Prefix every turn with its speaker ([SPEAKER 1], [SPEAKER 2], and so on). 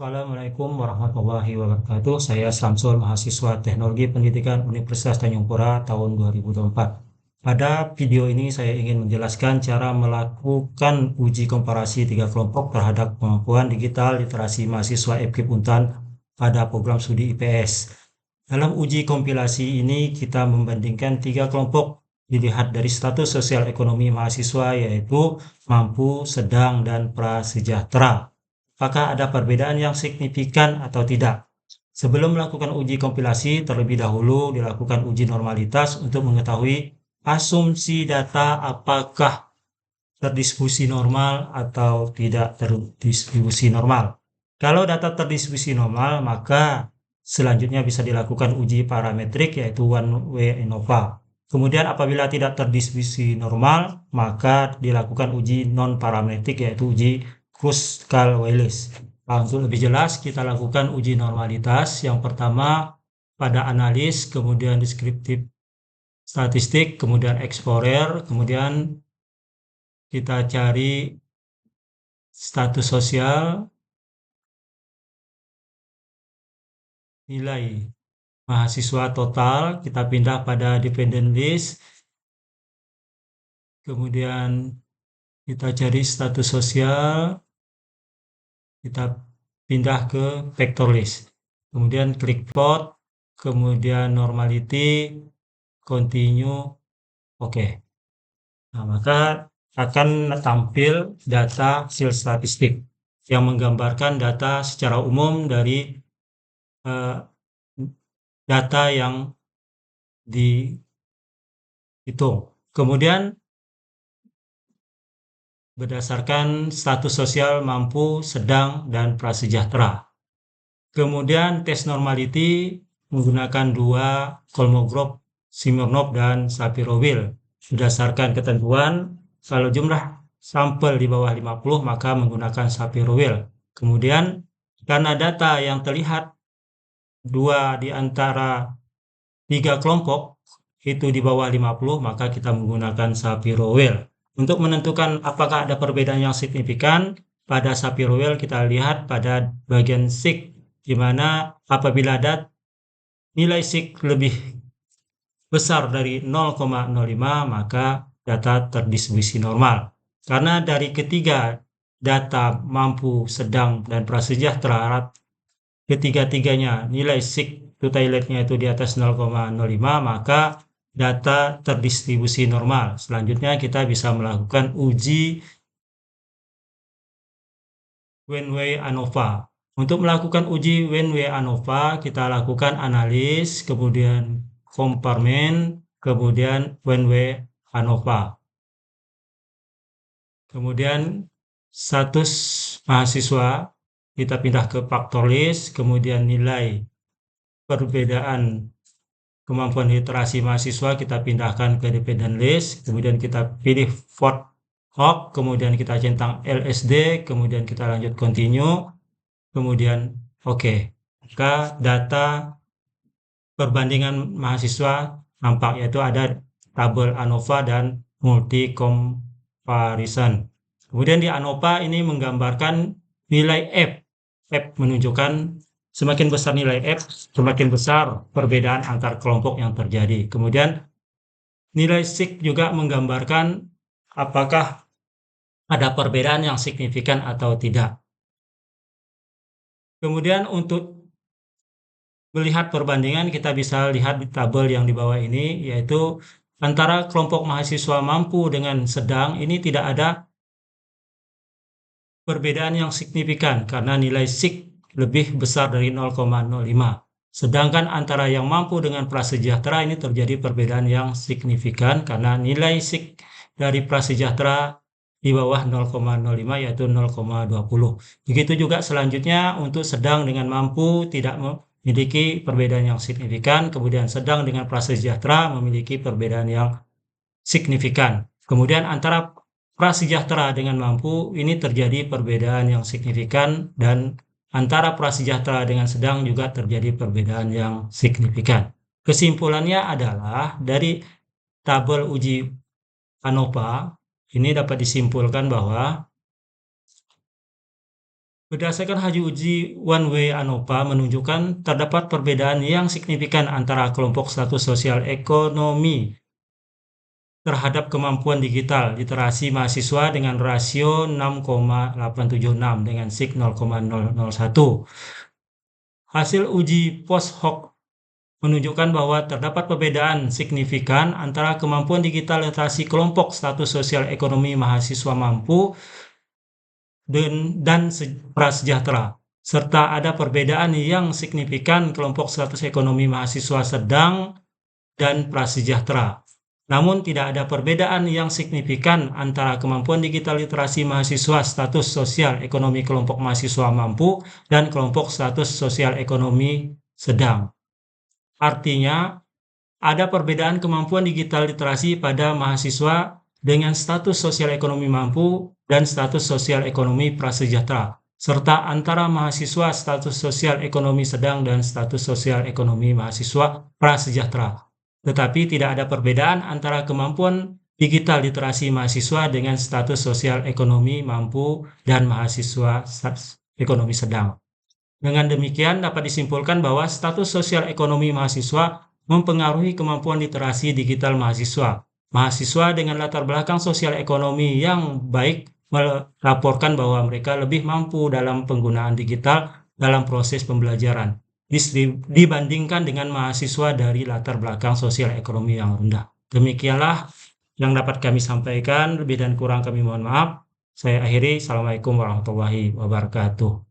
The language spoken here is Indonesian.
[SPEAKER 1] Assalamualaikum warahmatullahi wabarakatuh. Saya Samsul, mahasiswa Teknologi Pendidikan Universitas Tanjung Pura tahun 2024. Pada video ini saya ingin menjelaskan cara melakukan uji komparasi 3 kelompok terhadap kemampuan digital literasi mahasiswa FKIP Untan pada program studi IPS. Dalam uji kompilasi ini kita membandingkan 3 kelompok dilihat dari status sosial ekonomi mahasiswa, yaitu mampu, sedang, dan prasejahtera. Apakah ada perbedaan yang signifikan atau tidak? Sebelum melakukan uji kompilasi, terlebih dahulu dilakukan uji normalitas untuk mengetahui asumsi data apakah terdistribusi normal atau tidak terdistribusi normal. Kalau data terdistribusi normal, maka selanjutnya bisa dilakukan uji parametrik, yaitu one way ANOVA. Kemudian apabila tidak terdistribusi normal, maka dilakukan uji non parametrik, yaitu uji Kruskal-Wallis. Nah, untuk lebih jelas kita lakukan uji normalitas. Yang pertama pada analis, kemudian deskriptif statistik, kemudian explorer, kemudian kita cari status sosial, nilai mahasiswa total, kita pindah pada dependent list, kemudian kita cari status sosial, kita pindah ke vector list, kemudian klik plot, kemudian normality, continue, oke. Nah, maka akan tampil data hasil statistik yang menggambarkan data secara umum dari data yang dihitung. Kemudian berdasarkan status sosial mampu, sedang, dan prasejahtera. Kemudian tes normality menggunakan 2 Kolmogorov, Smirnov, dan Shapiro-Wilk. Berdasarkan ketentuan, kalau jumlah sampel di bawah 50 maka menggunakan Shapiro-Wilk. Kemudian karena data yang terlihat 2 di antara 3 kelompok itu di bawah 50, maka kita menggunakan Shapiro-Wilk. Untuk menentukan apakah ada perbedaan yang signifikan, pada Shapiro-Wilk kita lihat pada bagian sig, di mana apabila ada nilai sig lebih besar dari 0,05 maka data terdistribusi normal. Karena dari ketiga data mampu, sedang, dan prasejahtera, ketiga-tiganya nilai sig totality-nya itu di atas 0,05 maka data terdistribusi normal. Selanjutnya kita bisa melakukan uji one-way ANOVA. Untuk melakukan uji one-way ANOVA, kita lakukan analis, kemudian komparmen, kemudian one-way ANOVA. Kemudian status mahasiswa, kita pindah ke faktor list, kemudian nilai perbedaan kemampuan literasi mahasiswa kita pindahkan ke dependent list, kemudian kita pilih vote hop, kemudian kita centang LSD, kemudian kita lanjut continue, kemudian oke. Maka data perbandingan mahasiswa nampak, yaitu ada tabel ANOVA dan multi comparison. Kemudian di ANOVA ini menggambarkan nilai F. F menunjukkan semakin besar nilai F, semakin besar perbedaan antar kelompok yang terjadi. Kemudian nilai sig juga menggambarkan apakah ada perbedaan yang signifikan atau tidak. Kemudian untuk melihat perbandingan kita bisa lihat di tabel yang di bawah ini, yaitu antara kelompok mahasiswa mampu dengan sedang ini tidak ada perbedaan yang signifikan karena nilai sig lebih besar dari 0,05. Sedangkan antara yang mampu dengan prasejahtera ini terjadi perbedaan yang signifikan karena nilai sig dari prasejahtera di bawah 0,05 yaitu 0,20. Begitu juga selanjutnya untuk sedang dengan mampu tidak memiliki perbedaan yang signifikan, kemudian sedang dengan prasejahtera memiliki perbedaan yang signifikan. Kemudian antara prasejahtera dengan mampu ini terjadi perbedaan yang signifikan, dan antara prasejahtera dengan sedang juga terjadi perbedaan yang signifikan. Kesimpulannya adalah dari tabel uji ANOVA ini dapat disimpulkan bahwa Berdasarkan hasil uji One Way ANOVA menunjukkan terdapat perbedaan yang signifikan antara kelompok status sosial ekonomi terhadap kemampuan digital literasi mahasiswa dengan rasio 6,876 dengan SIG 0,001. Hasil uji post hoc menunjukkan bahwa terdapat perbedaan signifikan antara kemampuan digital literasi kelompok status sosial ekonomi mahasiswa mampu dan prasejahtera, serta ada perbedaan yang signifikan kelompok status ekonomi mahasiswa sedang dan prasejahtera. Namun tidak ada perbedaan yang signifikan antara kemampuan digital literasi mahasiswa status sosial ekonomi kelompok mahasiswa mampu dan kelompok status sosial ekonomi sedang. Artinya, ada perbedaan kemampuan digital literasi pada mahasiswa dengan status sosial ekonomi mampu dan status sosial ekonomi prasejahtera, serta antara mahasiswa status sosial ekonomi sedang dan status sosial ekonomi mahasiswa prasejahtera. Tetapi tidak ada perbedaan antara kemampuan digital literasi mahasiswa dengan status sosial ekonomi mampu dan mahasiswa ekonomi sedang. Dengan demikian dapat disimpulkan bahwa status sosial ekonomi mahasiswa mempengaruhi kemampuan literasi digital mahasiswa. Mahasiswa dengan latar belakang sosial ekonomi yang baik melaporkan bahwa mereka lebih mampu dalam penggunaan digital dalam proses pembelajaran dibandingkan dengan mahasiswa dari latar belakang sosial ekonomi yang rendah. Demikianlah yang dapat kami sampaikan, lebih dan kurang kami mohon maaf. Saya akhiri. Assalamualaikum warahmatullahi wabarakatuh.